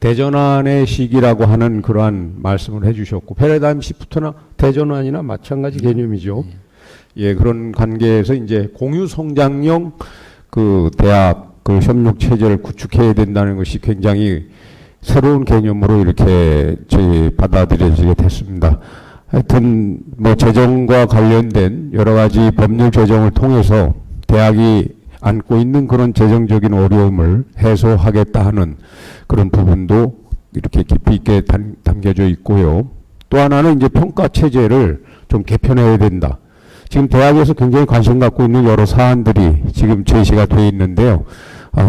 대전환의 시기라고 하는 그러한 말씀을 해주셨고 패러다임 시프트나 대전환이나 마찬가지 개념이죠. 예, 그런 관계에서 이제 공유 성장형 그 대학 그 협력 체제를 구축해야 된다는 것이 굉장히 새로운 개념으로 이렇게 저희 받아들여지게 됐습니다. 하여튼 뭐 재정과 관련된 여러 가지 법률 제정을 통해서 대학이 안고 있는 그런 재정적인 어려움을 해소하겠다 하는 그런 부분도 이렇게 깊이 있게 담겨져 있고요. 또 하나는 이제 평가 체제를 좀 개편해야 된다. 지금 대학에서 굉장히 관심 갖고 있는 여러 사안들이 지금 제시가 되어 있는데요.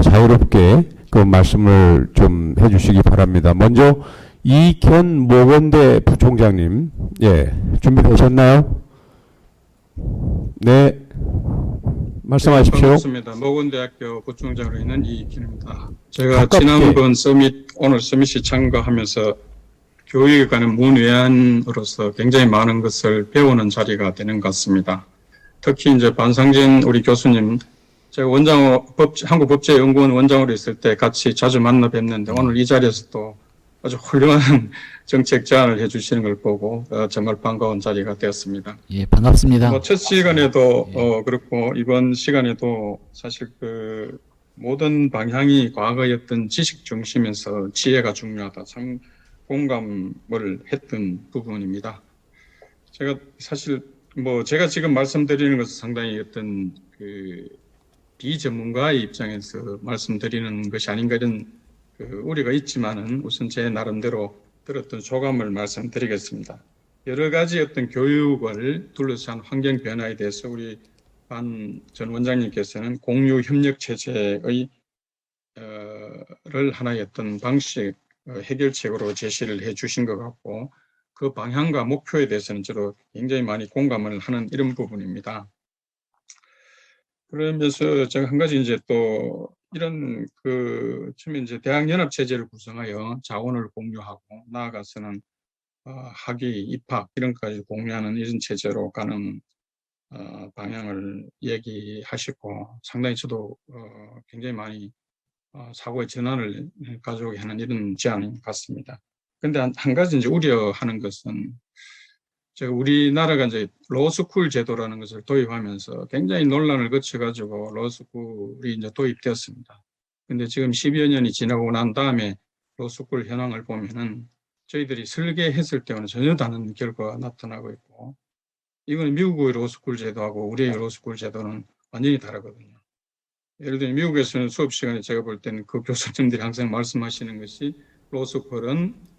자유롭게 그 말씀을 좀 해주시기 바랍니다. 먼저 이익현 모건대 부총장님, 예, 준비되셨나요? 네, 말씀하십시오. 반갑습니다. 모건대학교 부총장으로 있는 이익현입니다. 제가 가깝게. 지난번 서밋, 오늘 서밋에 참가하면서 교육에 관한 문외한으로서 굉장히 많은 것을 배우는 자리가 되는 것 같습니다. 특히 이제 반상진 우리 교수님, 제가 한국법제연구원 원장으로 있을 때 같이 자주 만나 뵀는데 오늘 이 자리에서 또 아주 훌륭한 정책 제안을 해주시는 걸 보고 정말 반가운 자리가 되었습니다. 예, 반갑습니다. 첫 시간에도 그렇고 이번 시간에도 사실 그 모든 방향이 과거였던 지식 중심에서 지혜가 중요하다. 참 공감을 했던 부분입니다. 제가 사실 제가 지금 말씀드리는 것은 상당히 어떤 그 비전문가의 입장에서 말씀드리는 것이 아닌가 이런 그 우려가 있지만은 우선 제 나름대로 들었던 소감을 말씀드리겠습니다. 여러 가지 어떤 교육을 둘러싼 환경 변화에 대해서 우리 반 전 원장님께서는 공유 협력 체제의 를 하나의 어떤 방식 해결책으로 제시를 해 주신 것 같고 그 방향과 목표에 대해서는 저도 굉장히 많이 공감을 하는 이런 부분입니다. 그러면서 제가 한 가지 이제 또 이런 그 처음에 이제 대학 연합 체제를 구성하여 자원을 공유하고 나아가서는 학위, 입학 이런 것까지 공유하는 이런 체제로 가는 방향을 얘기하시고 상당히 저도 굉장히 많이 사고의 전환을 가져오게 하는 이런 제안인 것 같습니다. 그런데 한 가지 이제 우려하는 것은 제가 우리나라가 이제 로스쿨 제도라는 것을 도입하면서 굉장히 논란을 거쳐가지고 로스쿨이 이제 도입되었습니다. 근데 지금 10여 년이 지나고 난 다음에 로스쿨 현황을 보면은 저희들이 설계했을 때와는 전혀 다른 결과가 나타나고 있고 이건 미국의 로스쿨 제도하고 우리의 로스쿨 제도는 완전히 다르거든요. 예를 들면 미국에서는 수업 시간에 제가 볼 때는 그 교수님들이 항상 말씀하시는 것이 로스쿨은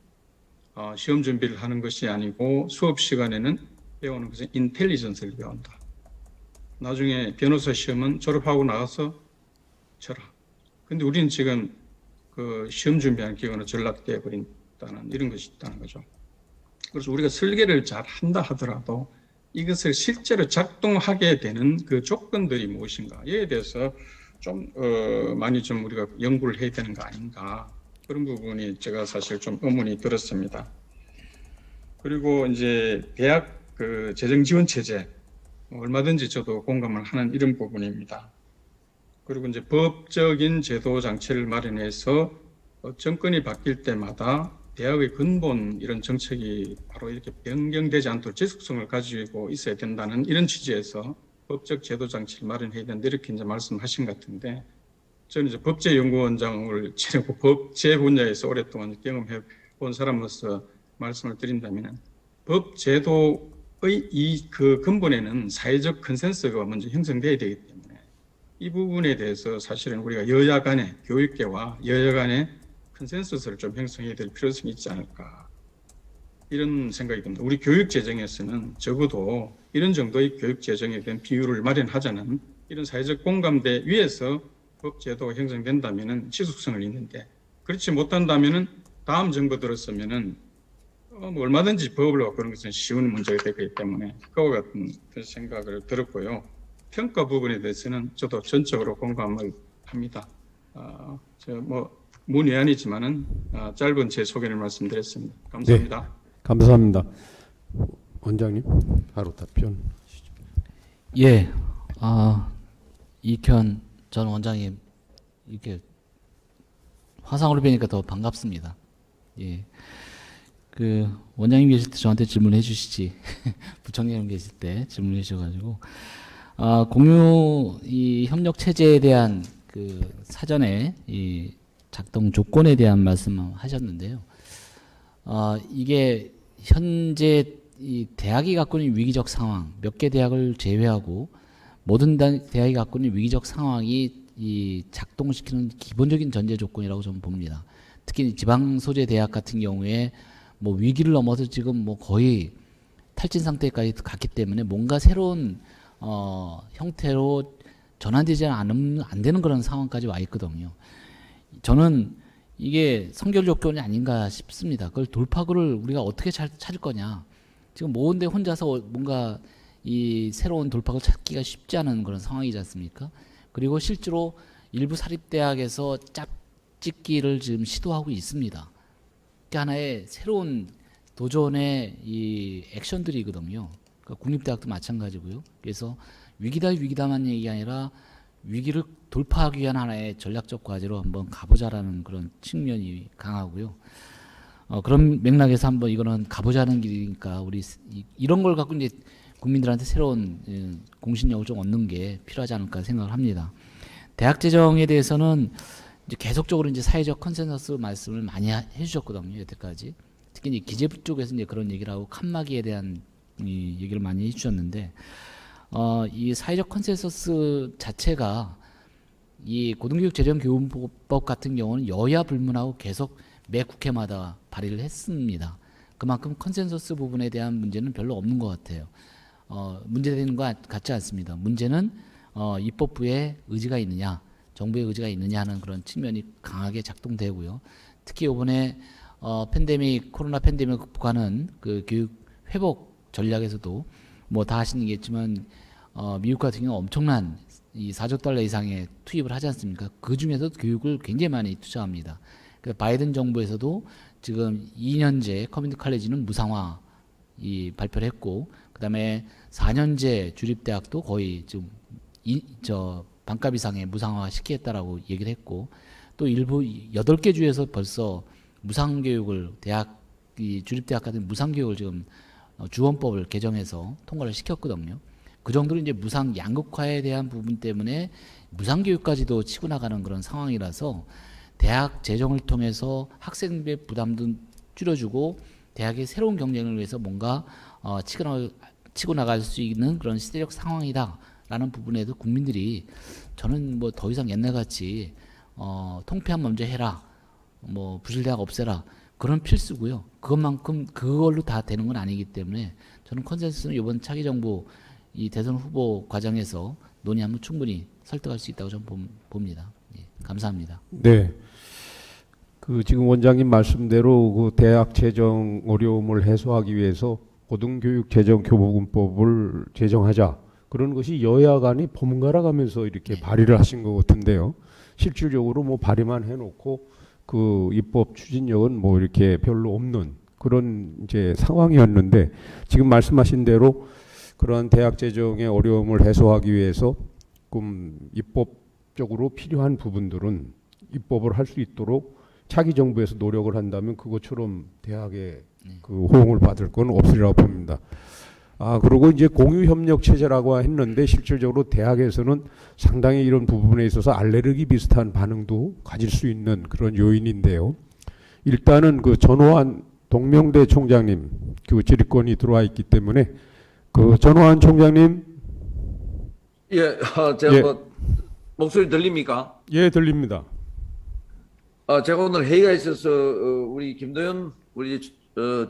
시험 준비를 하는 것이 아니고 수업 시간에는 배우는 것은 인텔리전스를 배운다. 나중에 변호사 시험은 졸업하고 나가서 쳐라. 근데 우리는 지금 그 시험 준비하는 기간으로 전락되어 버린다는 이런 것이 있다는 거죠. 그래서 우리가 설계를 잘 한다 하더라도 이것을 실제로 작동하게 되는 그 조건들이 무엇인가에 대해서 좀 많이 좀 우리가 연구를 해야 되는 거 아닌가. 그런 부분이 제가 사실 좀 의문이 들었습니다. 그리고 이제 대학 그 재정 지원 체제 얼마든지 저도 공감을 하는 이런 부분입니다. 그리고 이제 법적인 제도 장치를 마련해서 정권이 바뀔 때마다 대학의 근본 이런 정책이 바로 이렇게 변경되지 않도록 지속성을 가지고 있어야 된다는 이런 취지에서 법적 제도 장치를 마련해야 된다 이렇게 이제 말씀하신 것 같은데 저는 이제 법제연구원장을 지내고 법제 분야에서 오랫동안 경험해 본 사람으로서 말씀을 드린다면 법제도의 이 그 근본에는 사회적 컨센서스가 먼저 형성돼야 되기 때문에 이 부분에 대해서 사실은 우리가 여야 간의 교육계와 여야 간의 컨센서스를 좀 형성해야 될 필요성이 있지 않을까 이런 생각이 듭니다. 우리 교육 재정에서는 적어도 이런 정도의 교육 재정에 대한 비율을 마련하자는 이런 사회적 공감대 위에서 법 제도가 형성된다면은 지속성을 있는데 그렇지 못한다면은 다음 정부 들었으면은 얼마든지 법을 바꾸는 것은 쉬운 문제가 되기 때문에 그와 같은 생각을 들었고요. 평가 부분에 대해서는 저도 전적으로 공감을 합니다. 문외한이지만은 짧은 제 소견을 말씀드렸습니다. 감사합니다. 네, 감사합니다. 원장님 바로 답변. 예, 이익현 전 원장님 이렇게 화상으로 뵈니까 더 반갑습니다. 예. 그 원장님 계실 때 저한테 질문해 주시지. 부총장님 계실 때 질문해 주셔가지고 공유 이 협력 체제에 대한 그 사전에 이 작동 조건에 대한 말씀하셨는데요. 이게 현재 이 대학이 갖고 있는 위기적 상황, 몇 개 대학을 제외하고 모든 대학이 갖고 있는 위기적 상황이 이 작동시키는 기본적인 전제 조건이라고 저는 봅니다. 특히 지방 소재 대학 같은 경우에 뭐 위기를 넘어서 지금 뭐 거의 탈진 상태까지 갔기 때문에 뭔가 새로운 형태로 전환되지 않으면 안 되는 그런 상황까지 와 있거든요. 저는 이게 선결 조건이 아닌가 싶습니다. 그걸 돌파구를 우리가 어떻게 찾을 거냐. 지금 모은데 혼자서 뭔가 이 새로운 돌파구를 찾기가 쉽지 않은 그런 상황이지 않습니까? 그리고 실제로 일부 사립대학에서 짭짓기를 지금 시도하고 있습니다. 그게 하나의 새로운 도전의 이 액션들이거든요. 그러니까 국립대학도 마찬가지고요. 그래서 위기다만 얘기가 아니라 위기를 돌파하기 위한 하나의 전략적 과제로 한번 가보자라는 그런 측면이 강하고요. 그런 맥락에서 한번 이거는 가보자는 길이니까 우리 이런 걸 갖고 이제 국민들한테 새로운 공신력을 좀 얻는 게 필요하지 않을까 생각을 합니다. 대학 재정에 대해서는 이제 계속적으로 이제 사회적 컨센서스 말씀을 많이 해주셨거든요, 여태까지. 특히 이제 기재부 쪽에서 이제 그런 얘기를 하고 칸막이에 대한 이 얘기를 많이 해주셨는데, 이 사회적 컨센서스 자체가 이 고등교육재정교훈법 같은 경우는 여야 불문하고 계속 매 국회마다 발의를 했습니다. 그만큼 컨센서스 부분에 대한 문제는 별로 없는 것 같아요. 문제되는 것 같지 않습니다. 문제는 입법부의 의지가 있느냐, 정부의 의지가 있느냐 하는 그런 측면이 강하게 작동되고요. 특히 이번에 코로나 팬데믹 극복하는 그 교육 회복 전략에서도 뭐 다 아시겠지만 미국 같은 경우 엄청난 이 4조 달러 이상의 투입을 하지 않습니까? 그 중에서 교육을 굉장히 많이 투자합니다. 그래서 바이든 정부에서도 지금 2년제 커뮤니티 칼레지는 무상화 발표를 했고, 그다음에 4년제 주립대학도 거의 지금 반값 이상의 무상화 시키겠다라고 얘기를 했고, 또 일부 8개 주에서 벌써 무상교육을 주립대학 같은 무상교육을 지금 주원법을 개정해서 통과를 시켰거든요. 그 정도로 이제 무상 양극화에 대한 부분 때문에 무상교육까지도 치고 나가는 그런 상황이라서 대학 재정을 통해서 학생들의 부담도 줄여주고 대학의 새로운 경쟁을 위해서 뭔가 치고 나갈 수 있는 그런 시대적 상황이다라는 부분에도 국민들이 저는 뭐 더 이상 옛날같이 통폐합 먼저 해라, 뭐 부실대학 없애라 그런 필수고요. 그것만큼 그걸로 다 되는 건 아니기 때문에 저는 컨센서스는 이번 차기 정부 이 대선 후보 과정에서 논의하면 충분히 설득할 수 있다고 저는 봅니다. 예, 감사합니다. 네. 그 지금 원장님 말씀대로 그 대학 재정 어려움을 해소하기 위해서 고등교육재정교부금법을 제정하자. 그런 것이 여야 간이 번갈아 가면서 이렇게 발의를 하신 것 같은데요. 실질적으로 뭐 발의만 해놓고 그 입법 추진력은 뭐 이렇게 별로 없는 그런 이제 상황이었는데, 지금 말씀하신 대로 그러한 대학 재정의 어려움을 해소하기 위해서 입법적으로 필요한 부분들은 입법을 할 수 있도록 차기 정부에서 노력을 한다면 그것처럼 대학의 그 호응을 받을 건 없으리라고 봅니다. 그리고 이제 공유협력 체제라고 했는데 실질적으로 대학에서는 상당히 이런 부분에 있어서 알레르기 비슷한 반응도 가질 수 있는 그런 요인인데요. 일단은 그 전호환 동명대 총장님 그 질의권이 들어와 있기 때문에 그 전호환 총장님. 예, 제가 뭐 목소리 들립니까? 예, 들립니다. 제가 오늘 회의가 있어서 우리 김도연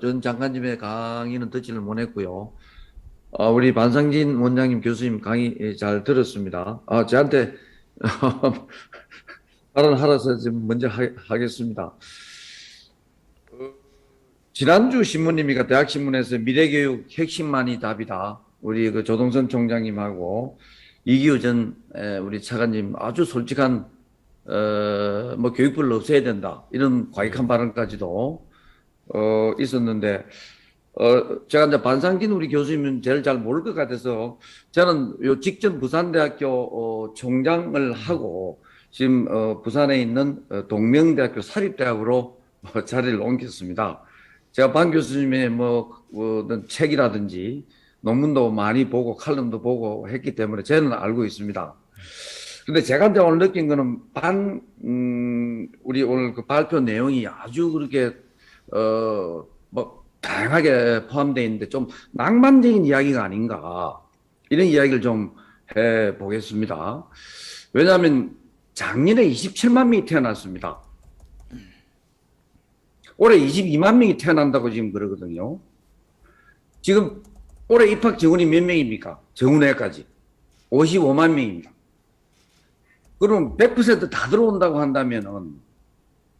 전 장관님의 강의는 듣지를 못했고요. 우리 반상진 원장님 교수님 강의 잘 들었습니다. 저한테 발언하라서 지금 먼저 하겠습니다. 지난주 신문입니까? 대학신문에서 미래교육 핵심만이 답이다. 우리 그 조동선 총장님하고 이기우 전 우리 차관님 아주 솔직한 뭐 교육부를 없애야 된다 이런 과격한 발언까지도 있었는데, 제가 이제 반상진 우리 교수님은 제일 잘 모를 것 같아서 저는 요 직전 부산대학교 총장을 하고 지금 부산에 있는 동명대학교 사립대학으로 자리를 옮겼습니다. 제가 반 교수님의 어떤 책이라든지 논문도 많이 보고 칼럼도 보고 했기 때문에 저는 알고 있습니다. 근데 제가 이제 오늘 느낀 거는 우리 오늘 그 발표 내용이 아주 그렇게, 다양하게 포함되어 있는데 좀 낭만적인 이야기가 아닌가. 이런 이야기를 좀 해 보겠습니다. 왜냐하면 작년에 27만 명이 태어났습니다. 올해 22만 명이 태어난다고 지금 그러거든요. 지금 올해 입학 정원이 몇 명입니까? 정원회까지 55만 명입니다. 그럼 100% 다 들어온다고 한다면은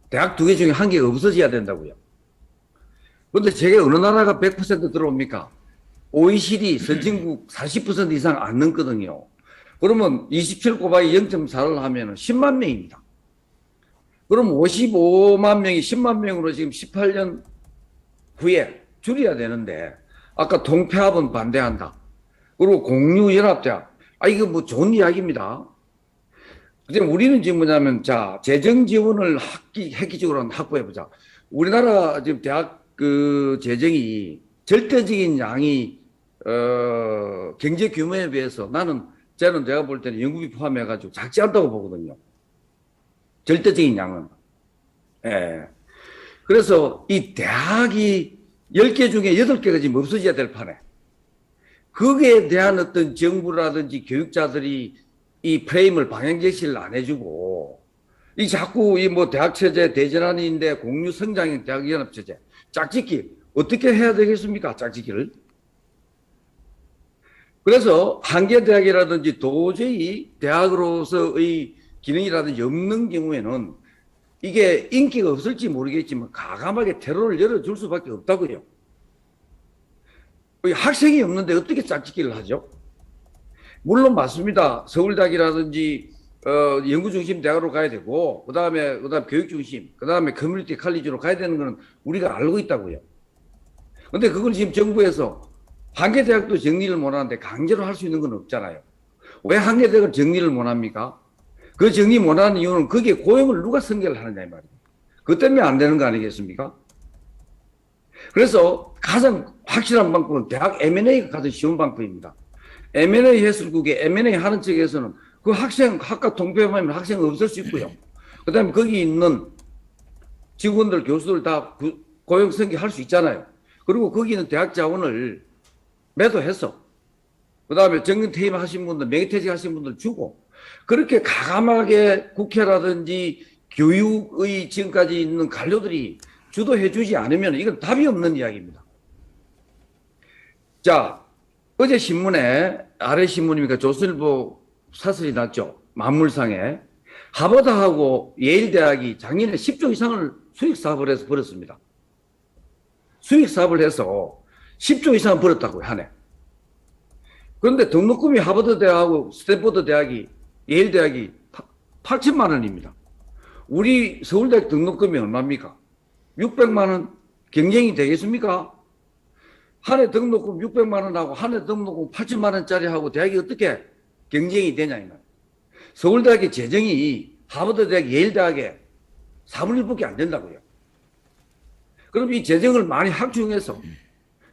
대학 2개 중에 1개가 없어져야 된다고요. 그런데 제게 어느 나라가 100% 들어옵니까? OECD 선진국 40% 이상 안 넘거든요. 그러면 27 곱하기 0.4를 하면 10만 명입니다. 그럼 55만 명이 10만 명으로 지금 18년 후에 줄여야 되는데, 아까 동폐합은 반대한다. 그리고 공유연합대학. 이거 뭐 좋은 이야기입니다. 근데 우리는 지금 뭐냐면, 자, 재정 지원을 획기적으로 확보해보자. 우리나라 지금 대학 그 재정이 절대적인 양이, 경제 규모에 비해서 저는 내가 볼 때는 연구비 포함해가지고 작지 않다고 보거든요. 절대적인 양은. 예. 그래서 이 대학이 10개 중에 8개가 지금 없어져야 될 판에, 거기에 대한 어떤 정부라든지 교육자들이 이 프레임을 방향 제시를 안 해주고, 이 자꾸 이 뭐 대학 체제 대전환인데 공유 성장형 대학 연합 체제 짝짓기 어떻게 해야 되겠습니까? 짝짓기를. 그래서 한계 대학이라든지 도저히 대학으로서의 기능이라든지 없는 경우에는 이게 인기가 없을지 모르겠지만 과감하게 테러를 열어줄 수밖에 없다고요. 학생이 없는데 어떻게 짝짓기를 하죠? 물론 맞습니다. 서울대학이라든지 연구중심 대학으로 가야 되고, 그다음에 교육중심, 그다음에 커뮤니티 칼리지로 가야 되는 거는 우리가 알고 있다고요. 근데 그걸 지금 정부에서 한계 대학도 정리를 못 하는데 강제로 할 수 있는 건 없잖아요. 왜 한계 대학을 정리를 못 합니까? 그 정리 못 하는 이유는 거기에 고용을 누가 선결을 하느냐 이 말이에요. 그것 때문에 안 되는 거 아니겠습니까? 그래서 가장 확실한 방법은 대학 M&A가 가장 쉬운 방법입니다. M&A 했을 국에 M&A 하는 측에서는 그 학과 동폐하면 학생 없을 수 있고요. 그 다음에 거기 있는 직원들, 교수들 다 고용 선결할 수 있잖아요. 그리고 거기 있는 대학 자원을 매도해서, 그 다음에 정년 퇴임하신 분들, 명예퇴직 하신 분들 주고, 그렇게 가감하게 국회라든지 교육의 지금까지 있는 관료들이 주도해주지 않으면 이건 답이 없는 이야기입니다. 자, 어제 신문에, 아래 신문입니까? 조선일보 사설이 났죠. 만물상에. 하버드하고 예일대학이 작년에 10조 이상을 수익사업을 해서 벌었습니다. 수익사업을 해서 10조 이상 벌었다고요, 한 해. 그런데 등록금이 하버드 대학하고 스탠포드 대학이, 예일 대학이 8천만 원입니다. 우리 서울대학 등록금이 얼마입니까? 600만 원 경쟁이 되겠습니까? 한 해 등록금 600만 원하고 한 해 등록금 8천만 원짜리 하고 대학이 어떻게 경쟁이 되냐, 이 말. 서울대학의 재정이 하버드 대학, 예일 대학의 4분의 1밖에 안 된다고요. 그럼 이 재정을 많이 확충해서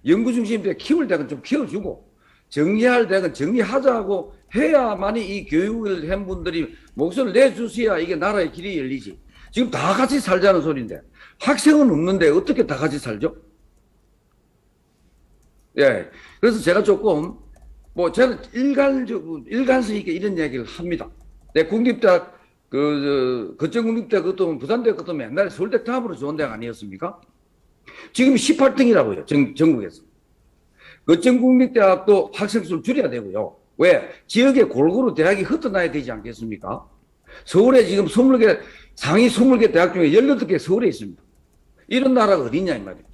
연구중심 대학 키울 대학은 좀 키워주고, 정리할 대학은 정리하자고 해야만이 이 교육을 한 분들이 목소리를 내주셔야 이게 나라의 길이 열리지. 지금 다 같이 살자는 소리인데 학생은 없는데 어떻게 다 같이 살죠? 예. 그래서 제가 조금 저는 일관성 있게 이런 이야기를 합니다. 내 국립대학 거천국립대학 그것도 부산대학 그것도 옛날에 서울대 다음으로 좋은 대학 아니었습니까? 지금 18등이라고요. 전국에서. 거천국립대학도 학생 수를 줄여야 되고요. 왜? 지역에 골고루 대학이 흩어나야 되지 않겠습니까? 서울에 지금 20개, 상위 20개 대학 중에 18개 서울에 있습니다. 이런 나라가 어디냐 이 말이에요.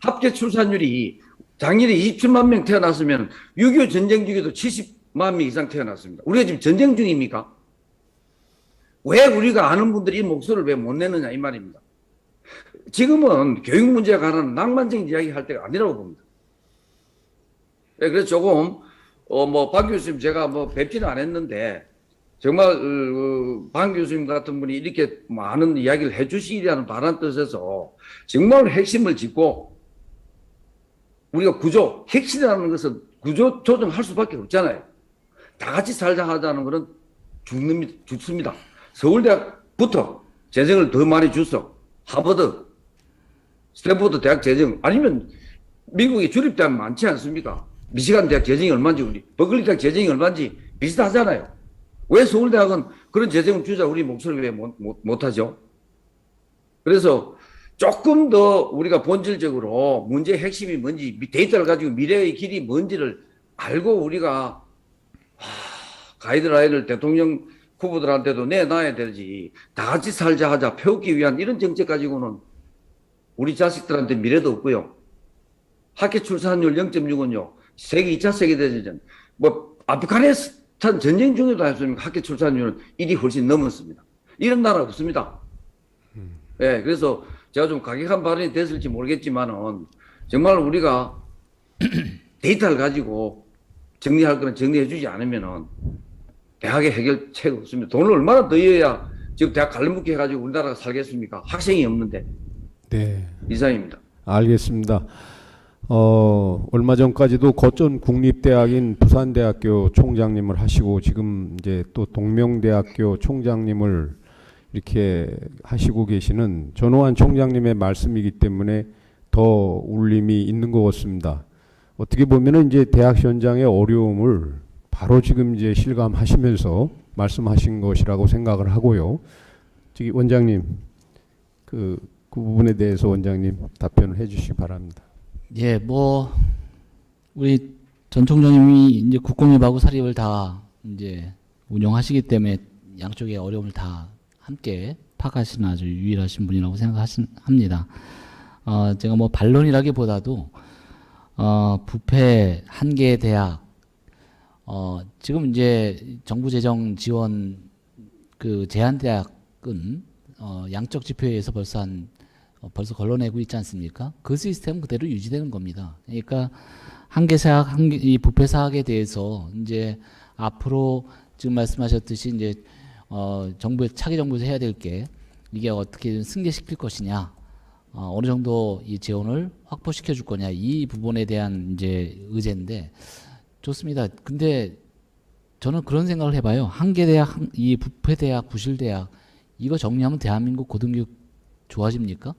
합계 출산율이 작년에 27만 명 태어났으면 6.25 전쟁 중에도 70만 명 이상 태어났습니다. 우리가 지금 전쟁 중입니까? 왜 우리가 아는 분들이 이 목소리를 왜 못 내느냐 이 말입니다. 지금은 교육 문제에 관한 낭만적인 이야기 할 때가 아니라고 봅니다. 그래서 조금, 박 교수님 제가 뵙지는 않았는데, 정말 방 교수님 같은 분이 이렇게 많은 이야기를 해주시리라는 바란 뜻에서 정말 핵심을 짚고 우리가 구조, 핵심이라는 것은 구조 조정할 수밖에 없잖아요. 다 같이 살자 하자는 것은 죽습니다. 서울대학부터 재정을 더 많이 주서 하버드, 스탠포드 대학 재정 아니면 미국의 주립대학 많지 않습니까? 미시간 대학 재정이 얼마인지 우리 버클리 대학 재정이 얼마인지 비슷하잖아요. 왜 서울대학은 그런 재정을 주자 우리 목소리 왜 못하죠? 그래서 조금 더 우리가 본질적으로 문제의 핵심이 뭔지 데이터를 가지고 미래의 길이 뭔지를 알고 우리가 가이드라인을 대통령 후보들한테도 내놔야 되지. 다 같이 살자 하자 펴기 위한 이런 정책 가지고는 우리 자식들한테 미래도 없고요. 학교 출산율 0.6은요. 세계 2차 세계대전 뭐 아프가니스탄 전쟁 중에도 했습니까? 학교 출산율은 1이 훨씬 넘었습니다. 이런 나라 없습니다. 네, 그래서 제가 좀 가격한 발언이 됐을지 모르겠지만은 정말 우리가 데이터를 가지고 정리할 거는 정리해 주지 않으면은 대학의 해결책이 없습니다. 돈을 얼마나 더 이어야 지금 대학 갈라먹기 해가지고 우리나라가 살겠습니까? 학생이 없는데. 네. 이상입니다. 알겠습니다. 얼마 전까지도 거점 국립대학인 부산대학교 총장님을 하시고 지금 이제 또 동명대학교 총장님을 이렇게 하시고 계시는 전호환 총장님의 말씀이기 때문에 더 울림이 있는 것 같습니다. 어떻게 보면은 이제 대학 현장의 어려움을 바로 지금 이제 실감하시면서 말씀하신 것이라고 생각을 하고요. 저기 원장님, 그 부분에 대해서 원장님 답변을 해주시기 바랍니다. 예, 뭐 우리 전 총장님이 이제 국공립하고 사립을 다 이제 운영하시기 때문에 양쪽의 어려움을 다 함께 파악하시는 아주 유일하신 분이라고 생각합니다. 제가 뭐 반론이라기보다도 부패 한 개의 대학, 지금 이제 정부 재정 지원 그 제한 대학은 양적 지표에 의해서 벌써 걸러내고 있지 않습니까? 그 시스템 그대로 유지되는 겁니다. 그러니까 한계 사학, 이 부패 사학에 대해서 이제 앞으로 지금 말씀하셨듯이 이제 차기 정부에서 해야 될 게 이게 어떻게 승계시킬 것이냐, 어느 정도 이 재원을 확보시켜 줄 거냐, 이 부분에 대한 이제 의제인데 좋습니다. 근데 저는 그런 생각을 해봐요. 한계 대학, 이 부패 대학, 부실 대학 이거 정리하면 대한민국 고등교육 좋아집니까?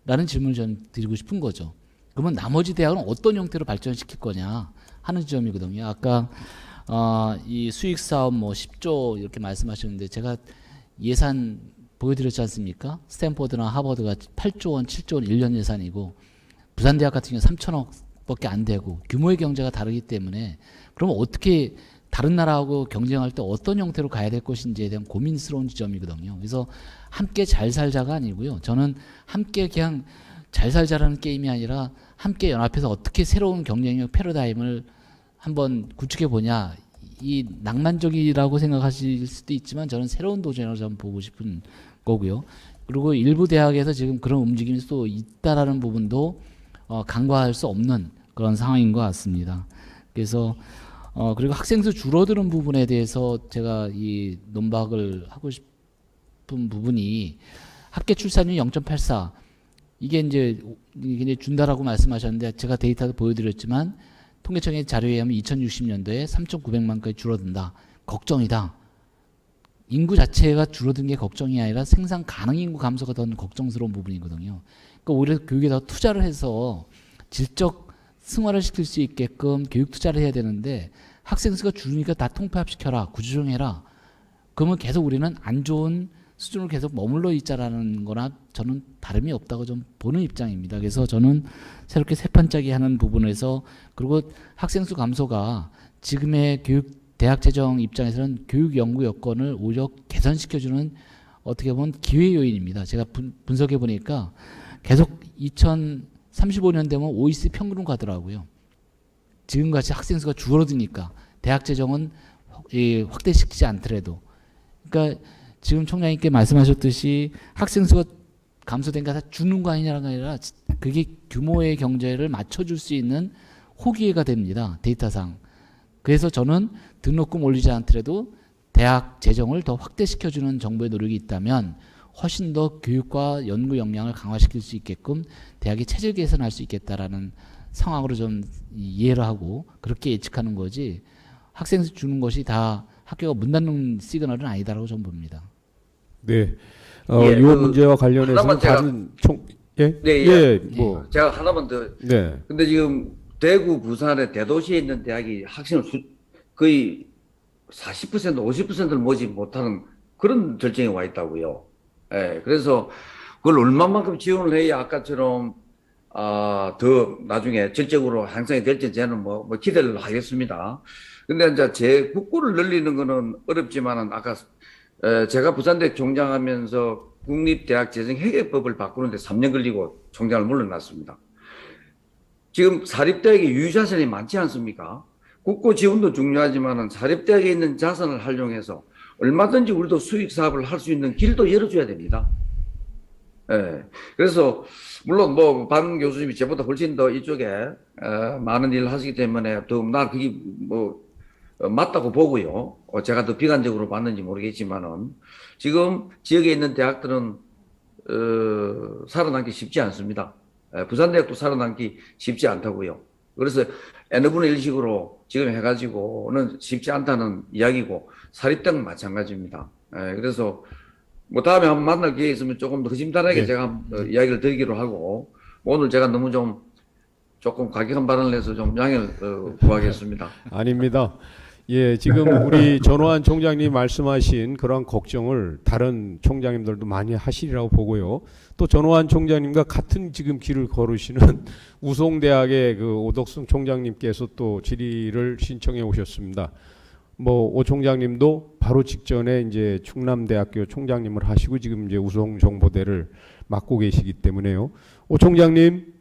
라는 질문을 전 드리고 싶은 거죠. 그러면 나머지 대학은 어떤 형태로 발전시킬 거냐 하는 지점이거든요. 아까 이 수익 사업 뭐 10조 이렇게 말씀하셨는데 제가 예산 보여드렸지 않습니까? 스탠포드나 하버드가 8조 원, 7조 원 1년 예산이고 부산대학 같은 경우는 3천억밖에 안 되고 규모의 경제가 다르기 때문에 그러면 어떻게 다른 나라하고 경쟁할 때 어떤 형태로 가야 될 것인지에 대한 고민스러운 지점이거든요. 그래서 함께 잘 살자가 아니고요. 저는 함께 그냥 잘 살자라는 게임이 아니라 함께 연합해서 어떻게 새로운 경쟁력 패러다임을 한번 구축해 보냐. 이 낭만적이라고 생각하실 수도 있지만 저는 새로운 도전으로 좀 보고 싶은 거고요. 그리고 일부 대학에서 지금 그런 움직임이 또 있다라는 부분도 간과할 수 없는 그런 상황인 것 같습니다. 그래서 그리고 학생 수 줄어드는 부분에 대해서 제가 이 논박을 하고 싶은 부분이 합계 출산율 0.84 이게 이제 준다라고 말씀하셨는데 제가 데이터도 보여드렸지만 통계청의 자료에 의하면 2060년도에 3,900만까지 줄어든다. 걱정이다. 인구 자체가 줄어든 게 걱정이 아니라 생산 가능 인구 감소가 더 걱정스러운 부분이거든요. 그러니까 오히려 교육에 더 투자를 해서 질적 승화를 시킬 수 있게끔 교육 투자를 해야 되는데 학생 수가 줄으니까 다 통폐합시켜라. 구조조정해라. 그러면 계속 우리는 안 좋은 수준으로 계속 머물러 있자라는 거나 저는 다름이 없다고 좀 보는 입장입니다. 그래서 저는 새롭게 세판짜기 하는 부분에서 그리고 학생 수 감소가 지금의 대학 재정 입장에서는 교육 연구 여건을 오히려 개선시켜주는 어떻게 보면 기회 요인입니다. 제가 분석해 보니까 계속 2035년 되면 OECD 평균으로 가더라고요. 지금같이 학생 수가 줄어드니까 대학 재정은 확대시키지 않더라도. 그러니까 지금 총장님께 말씀하셨듯이 학생 수가 감소된 게 다 주는 거 아니냐가 아니라 그게 규모의 경제를 맞춰줄 수 있는 호기회가 됩니다. 데이터상. 그래서 저는 등록금 올리지 않더라도 대학 재정을 더 확대시켜주는 정부의 노력이 있다면 훨씬 더 교육과 연구 역량을 강화시킬 수 있게끔 대학이 체질 개선할 수 있겠다라는 상황으로 좀 이해를 하고 그렇게 예측하는 거지 학생수 주는 것이 다 학교가 문 닫는 시그널은 아니다라고 저는 봅니다. 네. 예, 이 문제와 관련해서는 하나만 제가- 다른 예? 네, 예, 뭐. 제가 하나만 더. 네. 근데 지금 대구, 부산의 대도시에 있는 대학이 학생을 거의 40%, 50%를 모집 못하는 그런 절정에 와 있다고요. 예, 그래서 그걸 얼마만큼 지원을 해야 아까처럼 더 나중에 질적으로 향상이 될지 저는 뭐 기대를 하겠습니다. 근데 이제 제 국고를 늘리는 거는 어렵지만은 아까 제가 부산대 총장하면서 국립대학 재정회계법을 바꾸는데 3년 걸리고 총장을 물러났습니다. 지금 사립대학에 유유자산이 많지 않습니까? 국고 지원도 중요하지만은 사립대학에 있는 자산을 활용해서 얼마든지 우리도 수익 사업을 할 수 있는 길도 열어줘야 됩니다. 예. 그래서 물론 뭐 반 교수님이 저보다 훨씬 더 이쪽에 많은 일을 하시기 때문에 더나 그게 뭐 맞다고 보고요. 제가 더 비관적으로 봤는지 모르겠지만은 지금 지역에 있는 대학들은 살아남기 쉽지 않습니다. 부산대학도 살아남기 쉽지 않다고요. 그래서 N분의 1식으로 지금 해가지고는 쉽지 않다는 이야기고 사립대는 마찬가지입니다. 그래서 뭐 다음에 한번 만날 기회 있으면 조금 더 허심탄회하게 네. 제가 이야기를 드리기로 하고 오늘 제가 너무 조금 과격한 발언을 해서 좀 양해를 구하겠습니다. 아닙니다. 예, 지금 우리 전호환 총장님 말씀하신 그런 걱정을 다른 총장님들도 많이 하시리라고 보고요. 또 전호환 총장님과 같은 지금 길을 걸으시는 우송대학의 그 오덕순 총장님께서 또 질의를 신청해 오셨습니다. 뭐 오 총장님도 바로 직전에 이제 충남대학교 총장님을 하시고 지금 이제 우송정보대를 맡고 계시기 때문에요. 오 총장님,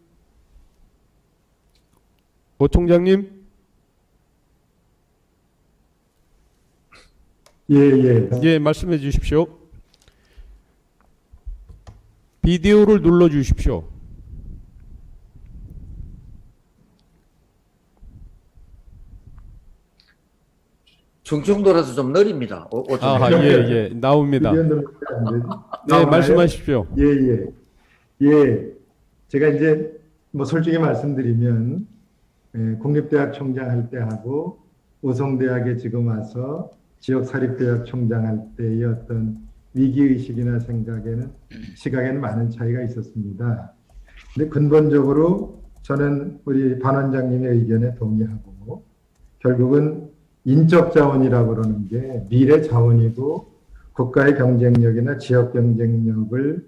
예. 예, 말씀해 주십시오. 비디오를 눌러 주십시오. 충청도라서 좀 느립니다. 아, 예, 나옵니다. 의견들 안 되지? 네, 나오나요? 말씀하십시오. 예. 제가 이제 뭐 솔직히 말씀드리면 국립대학 총장 할 때 하고 우송대학에 지금 와서 지역 사립대학 총장 할 때의 어떤 위기의식이나 시각에는 많은 차이가 있었습니다. 근데 근본적으로 저는 우리 반 원장님의 의견에 동의하고 결국은 인적 자원이라고 그러는 게 미래 자원이고 국가의 경쟁력이나 지역 경쟁력을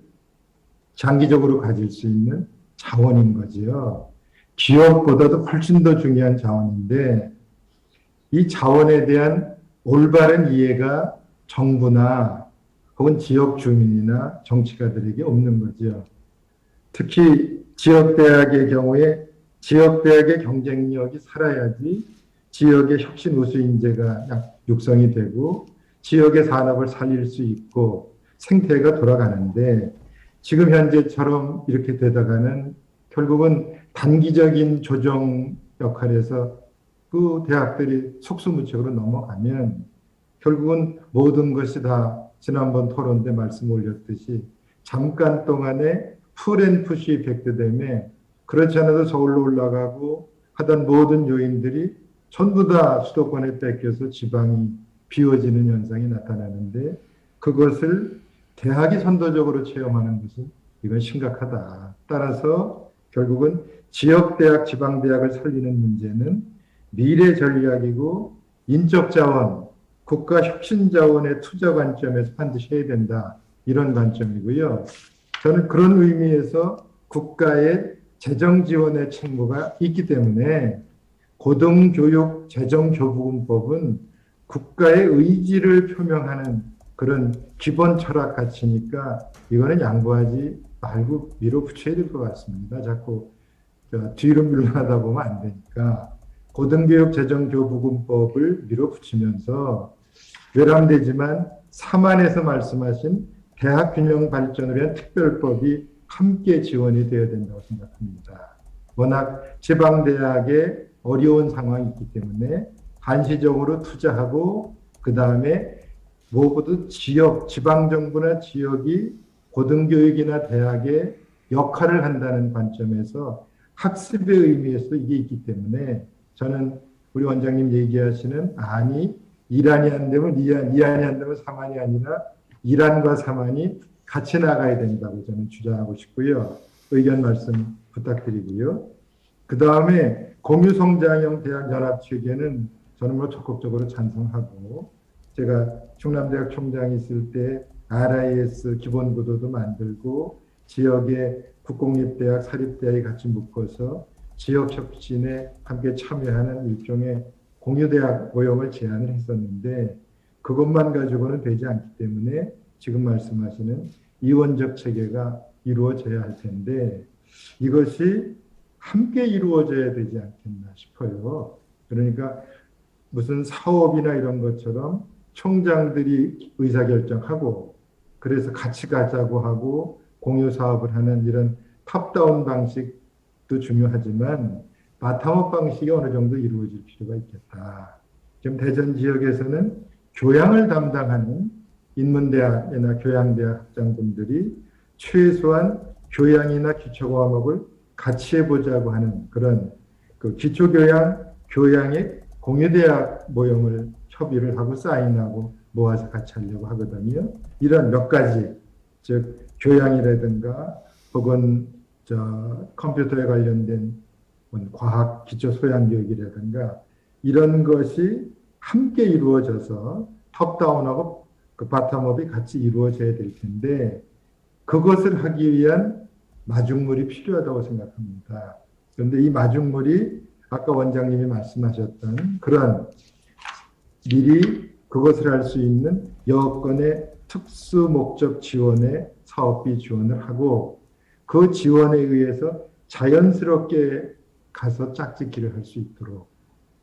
장기적으로 가질 수 있는 자원인 거지요. 기업보다도 훨씬 더 중요한 자원인데 이 자원에 대한 올바른 이해가 정부나 혹은 지역 주민이나 정치가들에게 없는 거죠. 특히 지역대학의 경우에 지역대학의 경쟁력이 살아야지 지역의 혁신 우수 인재가 육성이 되고 지역의 산업을 살릴 수 있고 생태가 돌아가는데 지금 현재처럼 이렇게 되다가는 결국은 단기적인 조정 역할에서 그 대학들이 속수무책으로 넘어가면 결국은 모든 것이 다 지난번 토론 때 말씀 올렸듯이 잠깐 동안에 풀앤푸시 이펙트 때문에 그렇지 않아도 서울로 올라가고 하던 모든 요인들이 전부 다 수도권에 뺏겨서 지방이 비워지는 현상이 나타나는데 그것을 대학이 선도적으로 체험하는 것은 이건 심각하다. 따라서 결국은 지역대학, 지방대학을 살리는 문제는 미래 전략이고 인적 자원, 국가 혁신 자원의 투자 관점에서 반드시 해야 된다. 이런 관점이고요. 저는 그런 의미에서 국가의 재정 지원의 책무가 있기 때문에 고등교육 재정교부금법은 국가의 의지를 표명하는 그런 기본 철학 가치니까 이거는 양보하지 말고 밀어붙여야 될 것 같습니다. 자꾸 뒤로 밀려나다 보면 안 되니까 고등교육 재정교부금법을 밀어붙이면서 외람되지만 사만에서 말씀하신 대학균형 발전을 위한 특별법이 함께 지원이 되어야 된다고 생각합니다. 워낙 지방대학에 어려운 상황이 있기 때문에 한시적으로 투자하고 그 다음에 무엇보다 지방정부나 지역이 고등교육이나 대학의 역할을 한다는 관점에서 학습의 의미에서 이게 있기 때문에 저는 우리 원장님 얘기하시는 아니 이란이 안 되면 이안이 안 되면 삼안이 아니라 이란과 삼안이 같이 나가야 된다고 저는 주장하고 싶고요. 의견 말씀 부탁드리고요. 그 다음에 공유성장형 대학연합체계는 저는 뭐 적극적으로 찬성하고 제가 충남대학 총장이 있을 때 RIS 기본구도도 만들고 지역의 국공립대학, 사립대학이 같이 묶어서 지역 혁신에 함께 참여하는 일종의 공유대학 모형을 제안을 했었는데 그것만 가지고는 되지 않기 때문에 지금 말씀하시는 이원적 체계가 이루어져야 할 텐데 이것이 함께 이루어져야 되지 않겠나 싶어요. 그러니까 무슨 사업이나 이런 것처럼 총장들이 의사결정하고 그래서 같이 가자고 하고 공유 사업을 하는 이런 탑다운 방식도 중요하지만 바텀업 방식이 어느 정도 이루어질 필요가 있겠다. 지금 대전 지역에서는 교양을 담당하는 인문대학이나 교양대학 학장분들이 최소한 교양이나 기초과목을 같이 해보자고 하는 그런 그 기초교양, 교양의 공유대학 모형을 협의를 하고 사인하고 모아서 같이 하려고 하거든요. 이런 몇 가지, 즉 교양이라든가 혹은 컴퓨터에 관련된 과학 기초 소양 교육이라든가 이런 것이 함께 이루어져서 톱다운하고 그 바텀업이 같이 이루어져야 될 텐데 그것을 하기 위한 마중물이 필요하다고 생각합니다. 그런데 이 마중물이 아까 원장님이 말씀하셨던 그런 미리 그것을 할 수 있는 여건의 특수 목적 지원에 사업비 지원을 하고 그 지원에 의해서 자연스럽게 가서 짝짓기를 할 수 있도록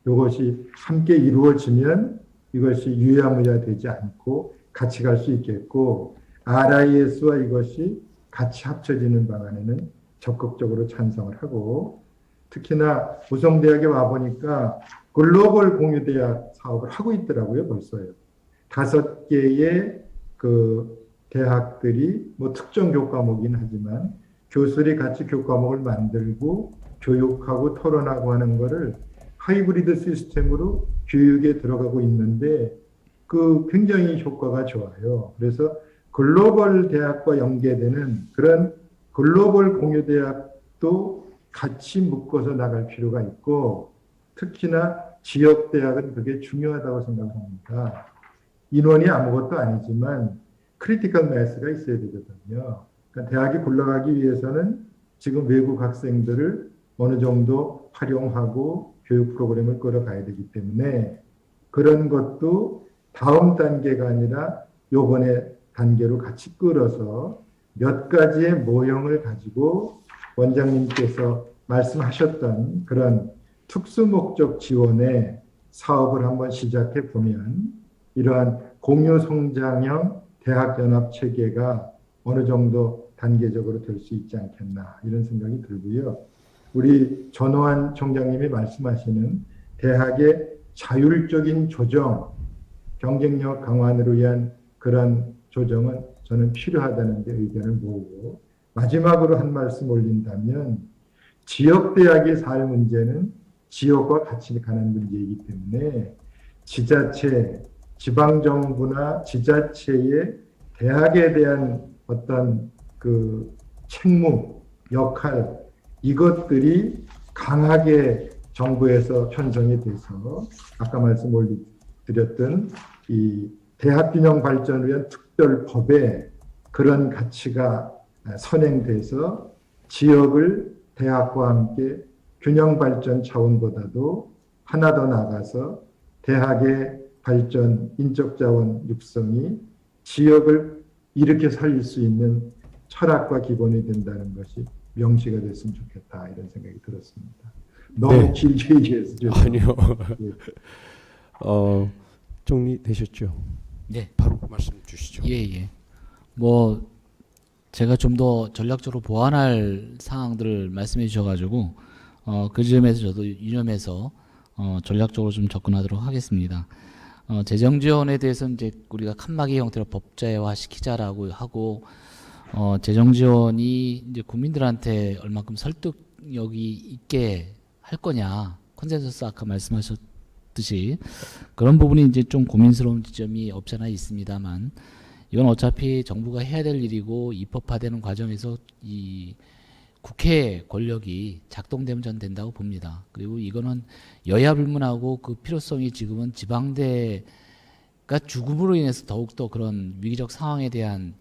이것이 함께 이루어지면 이것이 유야무야 되지 않고 같이 갈 수 있겠고 RIS와 이것이 같이 합쳐지는 방안에는 적극적으로 찬성을 하고 특히나 우성대학에 와보니까 글로벌 공유대학 사업을 하고 있더라고요, 벌써요. 5개의 그 대학들이 뭐 특정 교과목이긴 하지만 교수들이 같이 교과목을 만들고 교육하고 토론하고 하는 거를 하이브리드 시스템으로 교육에 들어가고 있는데 그 굉장히 효과가 좋아요. 그래서 글로벌 대학과 연계되는 그런 글로벌 공유대학도 같이 묶어서 나갈 필요가 있고 특히나 지역대학은 그게 중요하다고 생각합니다. 인원이 아무것도 아니지만 크리티컬 매스가 있어야 되거든요. 그러니까 대학이 굴러가기 위해서는 지금 외국 학생들을 어느 정도 활용하고 교육 프로그램을 끌어가야 되기 때문에 그런 것도 다음 단계가 아니라 요번에 단계로 같이 끌어서 몇 가지의 모형을 가지고 원장님께서 말씀하셨던 그런 특수목적 지원의 사업을 한번 시작해 보면 이러한 공유성장형 대학연합체계가 어느 정도 단계적으로 될 수 있지 않겠나 이런 생각이 들고요. 우리 전호환 총장님이 말씀하시는 대학의 자율적인 조정, 경쟁력 강화를 위한 그런 조정은 저는 필요하다는 데 의견을 모으고 마지막으로 한 말씀 올린다면 지역대학의 살 문제는 지역과 같이 가는 문제이기 때문에 지자체, 지방정부나 지자체의 대학에 대한 어떤 그 책무, 역할 이것들이 강하게 정부에서 편성이 돼서 아까 말씀 드렸던 이 대학균형 발전을 위한 특별법에 그런 가치가 선행돼서 지역을 대학과 함께 균형 발전 차원보다도 하나 더 나가서 대학의 발전, 인적 자원 육성이 지역을 이렇게 살릴 수 있는 철학과 기본이 된다는 것이 명시가 됐으면 좋겠다 이런 생각이 들었습니다. 너무 네. 길게 얘기해서 죄송합니다. 아니요. 정리되셨죠? 네. 바로 말씀 주시죠. 예. 뭐 제가 좀 더 전략적으로 보완할 사항들을 말씀해 주셔가지고 그 점에서 저도 유념해서 전략적으로 좀 접근하도록 하겠습니다. 재정 지원에 대해서 이제 우리가 칸막이 형태로 법제화 시키자라고 하고 재정 지원이 이제 국민들한테 얼마큼 설득력이 있게 할 거냐 컨센서스 아까 말씀하셨듯이 그런 부분이 이제 좀 고민스러운 지점이 없지 않아 있습니다만 이건 어차피 정부가 해야 될 일이고 입법화되는 과정에서 이 국회 권력이 작동되면 전 된다고 봅니다. 그리고 이거는 여야 불문하고 그 필요성이 지금은 지방대가 죽음으로 인해서 더욱더 그런 위기적 상황에 대한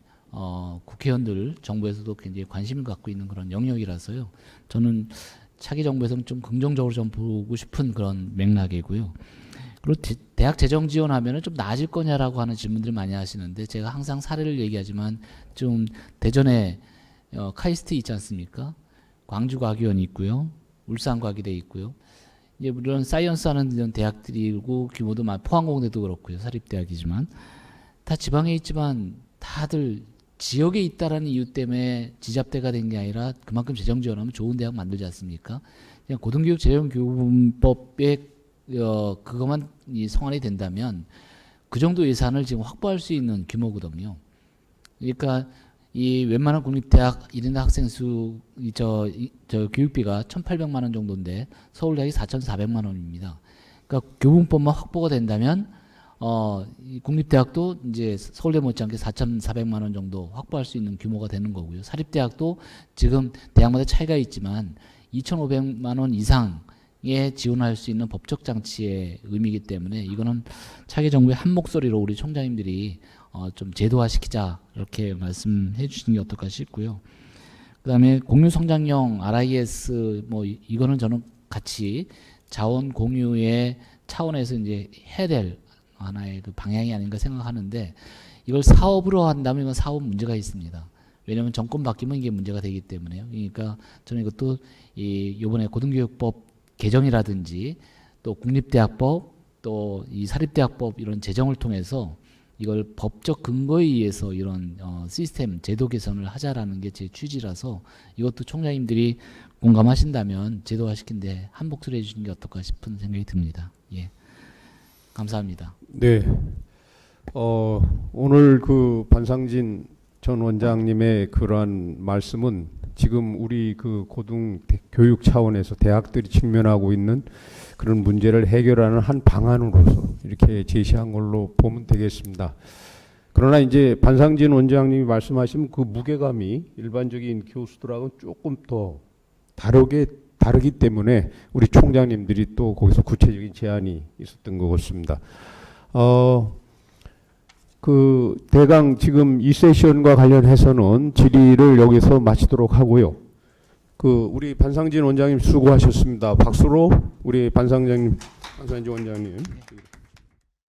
국회의원들 정부에서도 굉장히 관심을 갖고 있는 그런 영역이라서요. 저는 차기 정부에서는 좀 긍정적으로 좀 보고 싶은 그런 맥락이고요. 그리고 대학 재정 지원하면은 좀 나아질 거냐라고 하는 질문들을 많이 하시는데 제가 항상 사례를 얘기하지만 좀 대전에 카이스트 있지 않습니까? 광주과기원이 있고요. 울산과기대 있고요. 이제 물론 사이언스 하는 이런 대학들이고 규모도 포항공대도 그렇고요. 사립대학이지만 다 지방에 있지만 다들 지역에 있다라는 이유 때문에 지잡대가 된 게 아니라 그만큼 재정 지원하면 좋은 대학 만들지 않습니까? 그냥 고등교육 재정교부법에 그것만 성안이 된다면 그 정도 예산을 지금 확보할 수 있는 규모거든요. 그러니까 이 웬만한 국립대학 1인 학생 수 저 교육비가 1,800만 원 정도인데 서울대학이 4,400만 원입니다. 그러니까 교분법만 확보가 된다면 이 국립대학도 이제 서울대 못지않게 4,400만 원 정도 확보할 수 있는 규모가 되는 거고요. 사립대학도 지금 대학마다 차이가 있지만 2,500만 원 이상에 지원할 수 있는 법적 장치의 의미이기 때문에 이거는 차기 정부의 한 목소리로 우리 총장님들이 좀 제도화시키자 이렇게 말씀해 주시는 게 어떨까 싶고요. 그다음에 공유 성장형 RIS 뭐 이거는 저는 같이 자원 공유의 차원에서 이제 해야 될 하나의 그 방향이 아닌가 생각하는데 이걸 사업으로 한다면 이건 사업 문제가 있습니다. 왜냐하면 정권 바뀌면 이게 문제가 되기 때문에요. 그러니까 저는 이것도 이번에 고등교육법 개정이라든지 또 국립대학법 또 이 사립대학법 이런 제정을 통해서 이걸 법적 근거에 의해서 이런 시스템 제도 개선을 하자라는 게 제 취지라서 이것도 총장님들이 공감하신다면 제도화시킨데 한 목소리 해주시는 게 어떨까 싶은 생각이 듭니다. 예, 감사합니다. 네. 오늘 그 반상진 전 원장님의 그러한 말씀은 지금 우리 그 고등 교육 차원에서 대학들이 직면하고 있는 그런 문제를 해결하는 한 방안으로서 이렇게 제시한 걸로 보면 되겠습니다. 그러나 이제 반상진 원장님이 말씀하신 그 무게감이 일반적인 교수들하고는 조금 더 다르기 때문에 우리 총장님들이 또 거기서 구체적인 제안이 있었던 것 같습니다. 그 대강 지금 이 세션과 관련해서는 질의를 여기서 마치도록 하고요. 그 우리 반상진 원장님 수고하셨습니다. 박수로 우리 반상진 원장님.